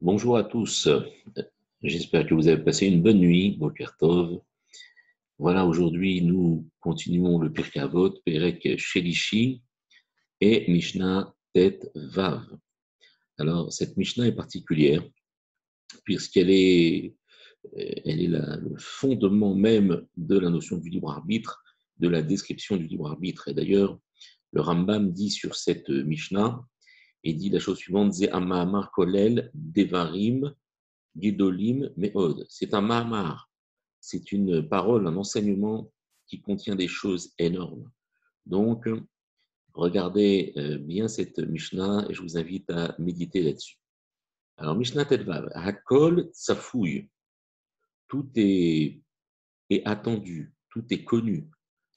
Bonjour à tous. J'espère que vous avez passé une bonne nuit, Boker Tov. Voilà, aujourd'hui, nous continuons le Pirkei Avot, Perek Shelishi et Mishnah Tet Vav. Alors, cette Mishnah est particulière puisqu'elle est le fondement même de la notion du libre arbitre, de la description du libre arbitre. Et d'ailleurs, le Rambam dit sur cette Mishnah, il dit la chose suivante: Ze Amar Kolel Devarim Gidolim Meod. C'est un Mahamar, c'est une parole, un enseignement qui contient des choses énormes. Donc, regardez bien cette Mishnah et je vous invite à méditer là-dessus. Alors, Mishnah Tetvav, Hakol Tsafouille, tout est attendu, tout est connu,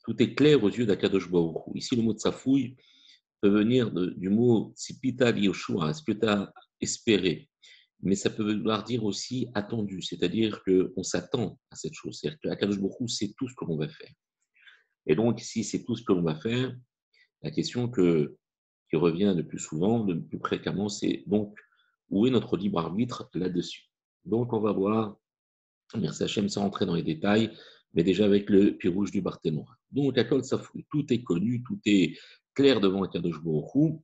tout est clair aux yeux d'Akadosh Baruch Hu. Ici, le mot Tsafouille peut venir du mot Tzipita Yoshua, ce que tu as espéré. Mais ça peut vouloir dire aussi attendu, c'est-à-dire qu'on s'attend à cette chose. C'est-à-dire qu'Akadosh Baruch Hu sait tout ce que l'on va faire. Et donc, si c'est tout ce que l'on va faire, la question qui revient le plus souvent, le plus fréquemment, c'est donc où est notre libre arbitre là-dessus. Donc, on va voir, merci Hachem, sans rentrer dans les détails, mais déjà avec le pirouge du Barthénois. Donc, Akol Safoui, tout est connu, tout est clair devant Akadosh Baruch Hu,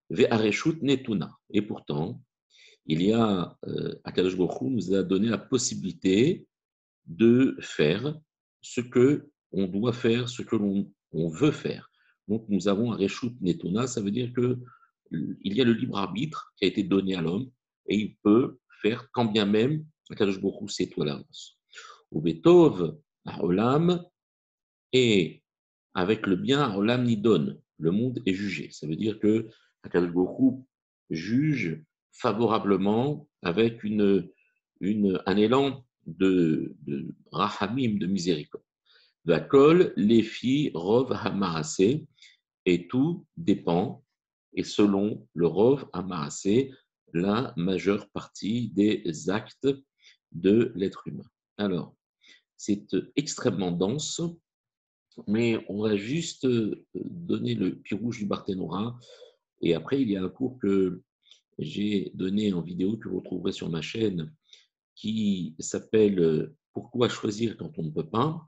Ve'areshut Netuna. Et pourtant, il y a, Akadosh Baruch Hu nous a donné la possibilité de faire ce que on doit faire, ce que on veut faire. Donc nous avons un Reshut Netuna, ça veut dire que il y a le libre arbitre qui a été donné à l'homme et il peut faire quand bien même Akadosh Baruch Hu sait tout à l'avance. Ou Betov, Olam, et avec le bien, Olam Nidon, le monde est jugé. Ça veut dire que Akadosh Baruch Hu juge favorablement avec un élan de rahamim, de miséricorde. Vakol, les filles, rov hamaase, et tout dépend, et selon le rov hamaase, la majeure partie des actes de l'être humain. Alors, c'est extrêmement dense, mais on va juste donner le pirouge du Barthénora, et après, il y a un cours que j'ai donné en vidéo que vous retrouverez sur ma chaîne, qui s'appelle Pourquoi choisir quand on ne peut pas,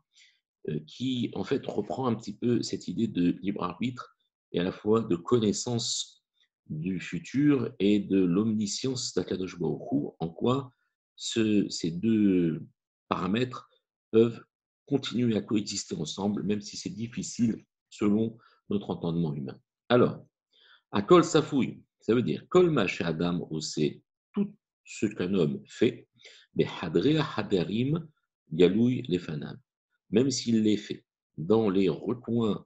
qui en fait reprend un petit peu cette idée de libre arbitre et à la fois de connaissance du futur et de l'omniscience d'Akadosh Baruch Hu, en quoi ces deux paramètres peuvent continuer à coexister ensemble, même si c'est difficile selon notre entendement humain. Alors, Akol Safoui, ça veut dire Kol Maché Adam Ose, tout ce qu'un homme fait, mais Hadrea Hadarim Galoui Lefanam, même s'il les fait dans les recoins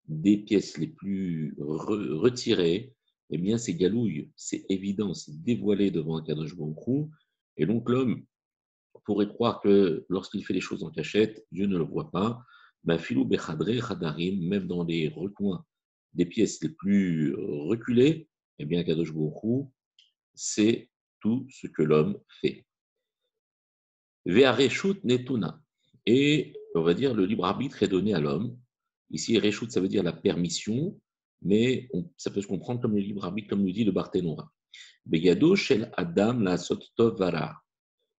des pièces les plus retirées, eh bien c'est galouille, c'est évident, c'est dévoilé devant un Kadosh Baruch Hu, et donc l'homme pourrait croire que lorsqu'il fait les choses en cachette, Dieu ne le voit pas. Ben, filou bechadre chadarim, même dans les recoins des pièces les plus reculées, eh bien Kadosh Baruch Hu, c'est tout ce que l'homme fait. Ve'areshut netuna. Et on va dire le libre arbitre est donné à l'homme. Ici, reshut, ça veut dire la permission, mais ça peut se comprendre comme le libre arbitre, comme nous dit le Barthénora. Begado shel Adam la sottov vara.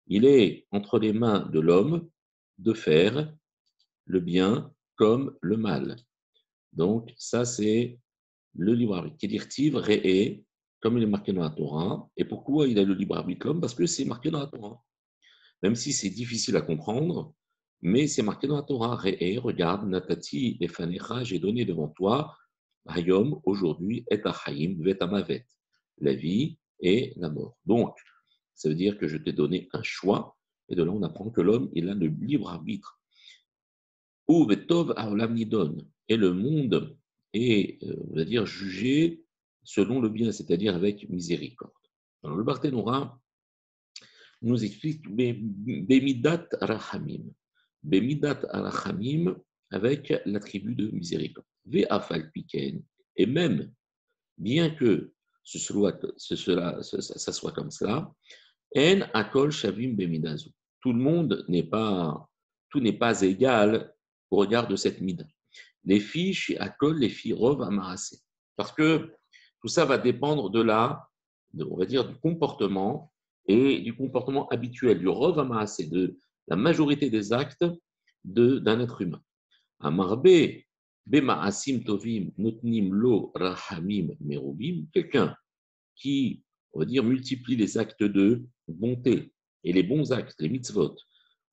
Il est entre les mains de l'homme de faire le bien comme le mal. Donc, ça, c'est le libre arbitre. Kedirtiv re'e, comme il est marqué dans la Torah. Et pourquoi il a le libre arbitre l'homme? Parce que c'est marqué dans la Torah. Même si c'est difficile à comprendre, mais c'est marqué dans la Torah. Re'e, regarde, Natati efanecha, j'ai donné devant toi, Hayom, aujourd'hui, et Achaim, vet amavet, la vie et la mort. Donc, ça veut dire que je t'ai donné un choix, et de là on apprend que l'homme, il a le libre arbitre. Ou vetov haolam nidon, et le monde est, on va dire, jugé selon le bien, c'est-à-dire avec miséricorde. Alors le Barthénora nous explique Bemidat Rachamim. Bemidat Rachamim avec l'attribut de miséricorde. Ve'afal piken. Et même, bien que ça soit comme cela, En akol shavim bemidazu. Tout le monde n'est pas, tout n'est pas égal au regard de cette mida. Les filles chez akol, les filles rov amarasé. Parce que tout ça va dépendre on va dire, du comportement et du comportement habituel, du rov amaasé, de la majorité des actes d'un être humain. Amarbe, bemaasim tovim, notnim lo rahamim merubim, quelqu'un qui, on va dire, multiplie les actes de bonté et les bons actes, les mitzvot,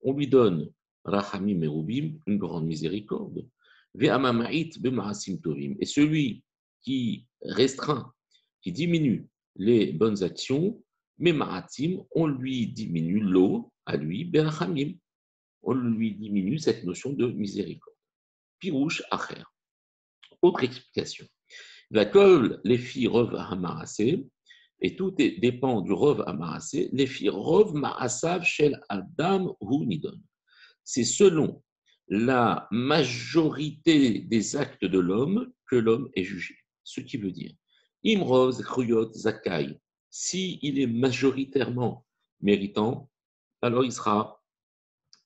on lui donne rahamim merubim, une grande miséricorde. Ve'amamait bemaasim tovim, et celui qui restreint, qui diminue les bonnes actions, mais ma'atim, on lui diminue l'eau à lui, berachamim, on lui diminue cette notion de miséricorde. Pirouche acher. Autre explication. La kol, les filles rov hamarasé, et tout dépend du rov hamarasé, les filles rov ma'asav shel adam hu nidon. C'est selon la majorité des actes de l'homme que l'homme est jugé. Ce qui veut dire, imrov chruyot zakai, si il est majoritairement méritant, alors il sera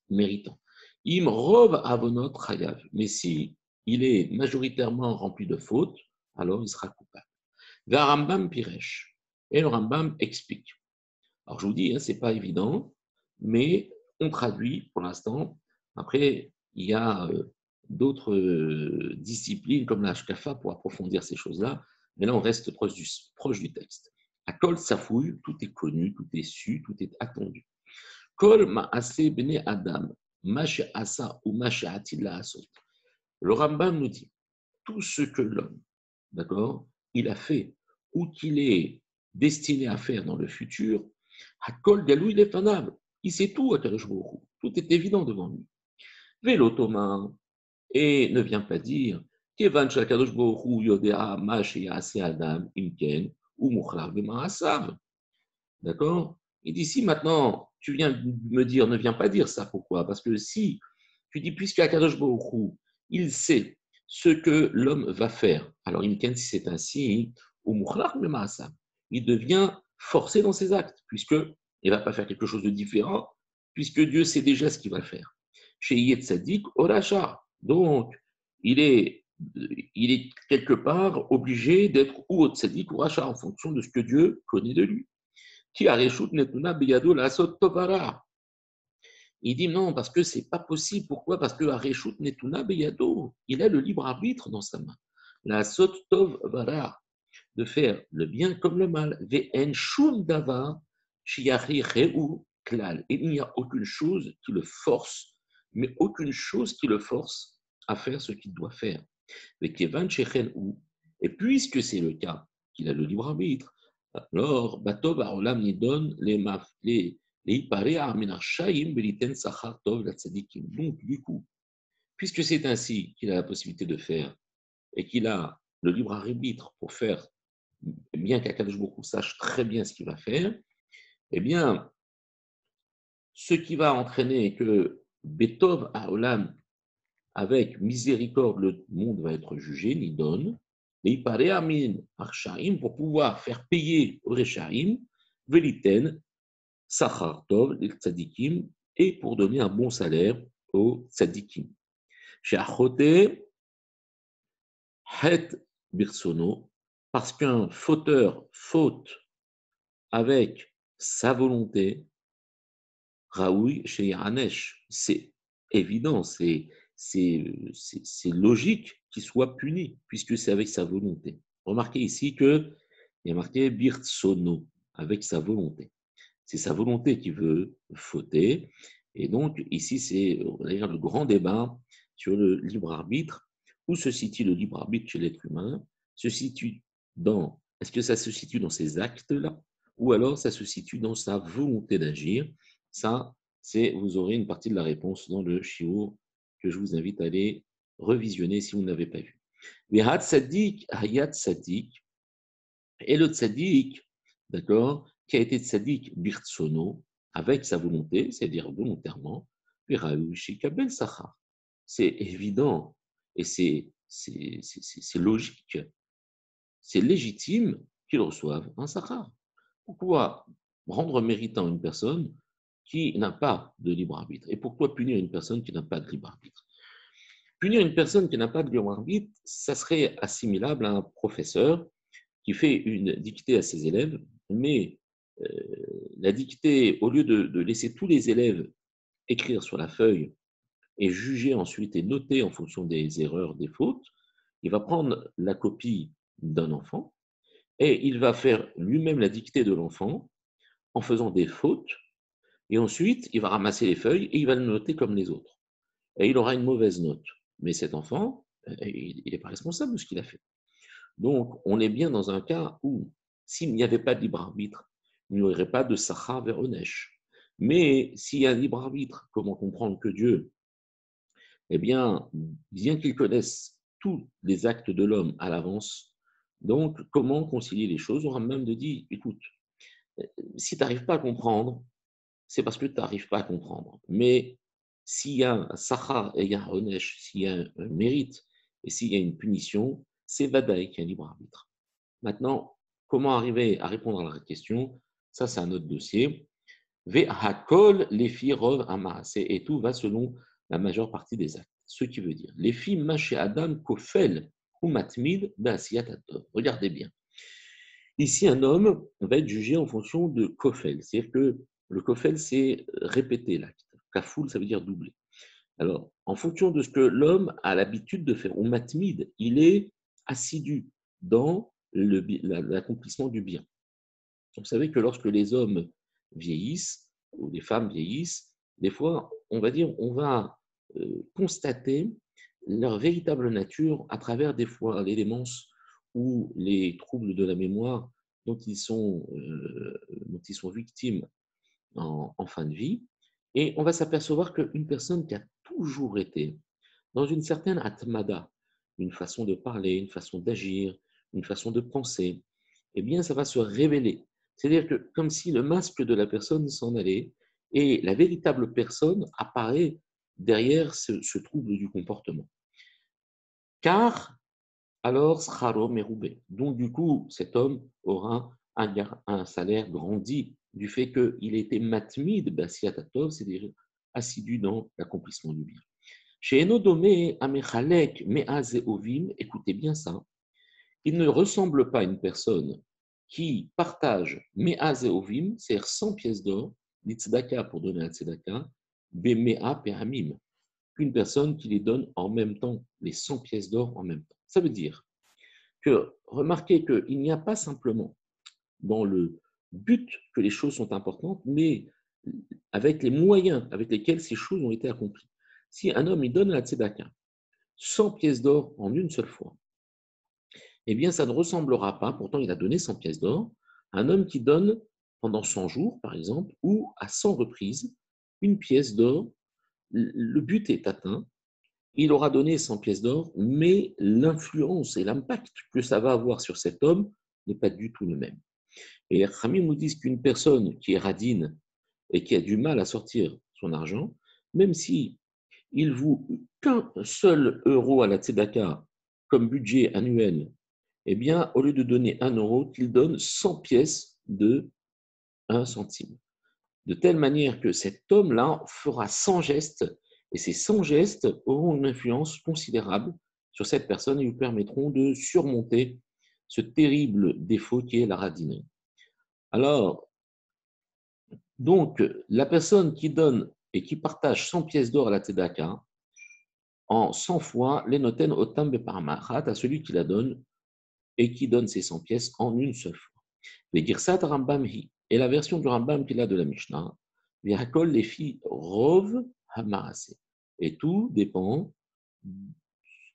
méritant. Imrov avonot chayav, mais si il est majoritairement rempli de fautes, alors il sera coupable. Va Rambam Piresh, et le Rambam explique. Alors je vous dis, ce n'est pas évident, mais on traduit pour l'instant. Après, il y a d'autres disciplines comme la Hashkafa pour approfondir ces choses-là, mais là on reste proche du texte. À Kol Safouille, tout est connu, tout est su, tout est attendu. Kol Ma'ase Bene Adam, Mashe Asa ou Mashe Atila Asot. Le Rambam nous dit, tout ce que l'homme, d'accord, il a fait ou qu'il est destiné à faire dans le futur, Hakol Galou, il est fanable. Il sait tout à Kadosh Baruch Hu. Tout est évident devant lui. Vélo Thomas, et ne vient pas dire Kevan Shakadosh Baruch Hu Yodea Mash Yase Adam Imken ou Mukhlar Bemaasav. D'accord. Il dit si maintenant tu viens me dire, ne viens pas dire ça. Pourquoi? Parce que si tu dis puisque Kadosh Baruch Hu, il sait ce que l'homme va faire, alors Imken, si c'est ainsi, ou Mukhlar Bemaasav, il devient forcé dans ses actes, puisqu'il ne va pas faire quelque chose de différent, puisque Dieu sait déjà ce qu'il va faire. Chez Yed Sadik, Oracha. Donc, il est quelque part obligé d'être ou au Tzadik ou Racha en fonction de ce que Dieu connaît de lui. Qui a Reshut Netuna Beyado la Sot Tovara. Il dit non, parce que c'est pas possible. Pourquoi? Parce que Reshut Netuna Beyado, il a le libre arbitre dans sa main. La Sot Tovara, de faire le bien comme le mal. Ve'en shum davar shiachri reu klal. Et il n'y a aucune chose qui le force, mais aucune chose qui le force à faire ce qu'il doit faire. Ve'kevan shechen ou. Et puisque c'est le cas, qu'il a le libre arbitre, alors Batov Aolam Nidon les Iparea Amenarchaim Beliten Sachar Tov la Tzadikim. Donc, du coup, puisque c'est ainsi qu'il a la possibilité de faire et qu'il a le libre arbitre pour faire, bien qu'Akadosh Baruch Hu sache très bien ce qu'il va faire, eh bien, ce qui va entraîner que Betov Aolam, avec miséricorde, le monde va être jugé, Nidon, et Ipare Amin Archaim, pour pouvoir faire payer aux Rechaim, Veliten, Sachar Tov, les Tzadikim, et pour donner un bon salaire aux Tzadikim. Chez Achote, Het Birsono, parce qu'un fauteur faute avec sa volonté, Raoui chez Yahanesh, c'est évident, c'est logique qu'il soit puni, puisque c'est avec sa volonté. Remarquez ici qu'il y a marqué Birtsono, avec sa volonté. C'est sa volonté qui veut fauter. Et donc, ici, c'est d'ailleurs le grand débat sur le libre arbitre. Où se situe le libre arbitre chez l'être humain? Est-ce que ça se situe dans ces actes-là? Ou alors ça se situe dans sa volonté d'agir? Ça, vous aurez une partie de la réponse dans le shiur que je vous invite à aller revisionner si vous ne l'avez pas vu. Hayat Sadik, Hayat Sadik, et le Tzadik, d'accord, qui a été Tzadik Birtsono, avec sa volonté, c'est-à-dire volontairement, c'est évident et c'est logique, c'est légitime qu'il reçoive un Sachar. Pourquoi rendre méritant une personne qui n'a pas de libre arbitre? Et pourquoi punir une personne qui n'a pas de libre arbitre? Punir une personne qui n'a pas de libre arbitre, ça serait assimilable à un professeur qui fait une dictée à ses élèves, mais la dictée, au lieu de laisser tous les élèves écrire sur la feuille et juger ensuite et noter en fonction des erreurs, des fautes, il va prendre la copie d'un enfant et il va faire lui-même la dictée de l'enfant en faisant des fautes, et ensuite il va ramasser les feuilles et il va le noter comme les autres. Et il aura une mauvaise note. Mais cet enfant, il n'est pas responsable de ce qu'il a fait. Donc, on est bien dans un cas où, s'il n'y avait pas de libre arbitre, il n'y aurait pas de Sacha vers Onesh. Mais s'il y a un libre arbitre, comment comprendre que Dieu, eh bien qu'il connaisse tous les actes de l'homme à l'avance, donc comment concilier les choses? On aura même de dire, écoute, si tu n'arrives pas à comprendre, c'est parce que tu n'arrives pas à comprendre. Mais s'il y a un Sacha et il y a un Onesh, s'il y a un mérite et s'il y a une punition, c'est Vadaï qui a un libre arbitre. Maintenant, comment arriver à répondre à la question? Ça, c'est un autre dossier. Ve'hakol lefi rov amaase, et tout va selon la majeure partie des actes. Ce qui veut dire, les filles maché Adam kofel ou matmid be'asiyat atov. Regardez bien. Ici, un homme va être jugé en fonction de kofel, c'est-à-dire que le kofel, c'est répéter l'acte. Kafoul, ça veut dire doubler. Alors, en fonction de ce que l'homme a l'habitude de faire, ou matmid, il est assidu dans l'accomplissement du bien. Vous savez que lorsque les hommes vieillissent, ou les femmes vieillissent, des fois, on va dire, on va constater leur véritable nature à travers des fois les démences ou les troubles de la mémoire dont ils sont victimes en fin de vie. Et on va s'apercevoir qu'une personne qui a toujours été dans une certaine atmada, une façon de parler, une façon d'agir, une façon de penser, eh bien, ça va se révéler. C'est-à-dire que comme si le masque de la personne s'en allait et la véritable personne apparaît derrière ce trouble du comportement. Car alors, scharo meroubé. Donc, du coup, cet homme aura un salaire grandi du fait qu'il était matmid basiatatov, c'est-à-dire assidu dans l'accomplissement du bien. Chez Enodomé, Amechalek, Meaze Ovim, écoutez bien ça, il ne ressemble pas à une personne qui partage Meaze Ovim, c'est-à-dire 100 pièces d'or, l'Itzedaka pour donner un Tzedaka, Bemea Pehamim, qu'une personne qui les donne en même temps, les 100 pièces d'or en même temps. Ça veut dire que, remarquez qu'il n'y a pas simplement dans le but que les choses sont importantes, mais avec les moyens avec lesquels ces choses ont été accomplies. Si un homme il donne la tzedaka 100 pièces d'or en une seule fois, eh bien ça ne ressemblera pas, pourtant il a donné 100 pièces d'or, à un homme qui donne pendant 100 jours, par exemple, ou à 100 reprises, une pièce d'or, le but est atteint, il aura donné 100 pièces d'or, mais l'influence et l'impact que ça va avoir sur cet homme n'est pas du tout le même. Et les Khamim nous disent qu'une personne qui est radine et qui a du mal à sortir son argent, même si il vaut qu'un seul euro à la tzedaka comme budget annuel, eh bien, au lieu de donner 1 euro, qu'il donne 100 pièces de 1 centime. De telle manière que cet homme-là fera 100 gestes, et ces 100 gestes auront une influence considérable sur cette personne et lui permettront de surmonter ce terrible défaut qui est la radinerie. Alors, donc, la personne qui donne et qui partage 100 pièces d'or à la tzedaka, en 100 fois, les noten otam beparmachat à celui qui la donne et qui donne ces 100 pièces en une seule fois. Les girsat Rambam hi, et la version du Rambam qu'il a de la Mishnah, v'yakol les filles rov hamarase. Et tout dépend,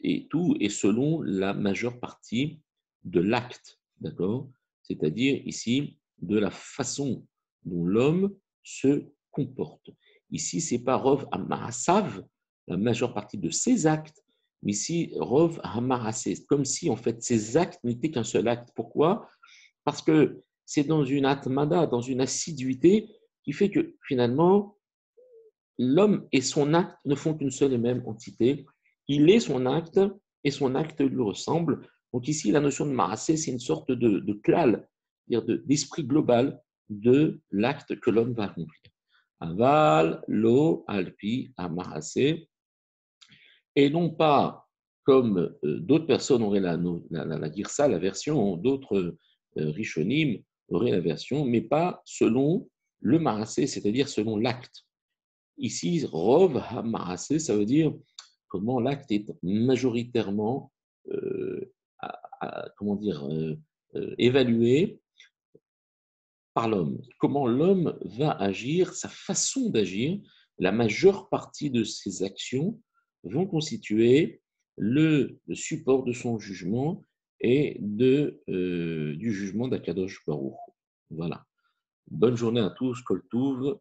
et tout est selon la majeure partie de l'acte, d'accord? C'est-à-dire ici de la façon dont l'homme se comporte. Ici, c'est pas rov hamarasav, la majeure partie de ses actes, mais ici rov hamarase, comme si en fait ces actes n'étaient qu'un seul acte. Pourquoi? Parce que c'est dans une atmada, dans une assiduité qui fait que finalement l'homme et son acte ne font qu'une seule et même entité. Il est son acte et son acte lui ressemble. Donc ici, la notion de marasé, c'est une sorte de klal, c'est-à-dire d'esprit global de l'acte que l'homme va accomplir. Aval, lo, alpi, amarasé, et non pas comme d'autres personnes auraient la girsa, la version, d'autres rishonim aurait la version, mais pas selon le marassé, c'est-à-dire selon l'acte. Ici, Rov ha-marassé, ça veut dire comment l'acte est majoritairement comment dire, évalué par l'homme. Comment l'homme va agir, sa façon d'agir, la majeure partie de ses actions vont constituer le support de son jugement et du jugement d'Akadosh Baruch. Voilà. Bonne journée à tous, Kol Tuv.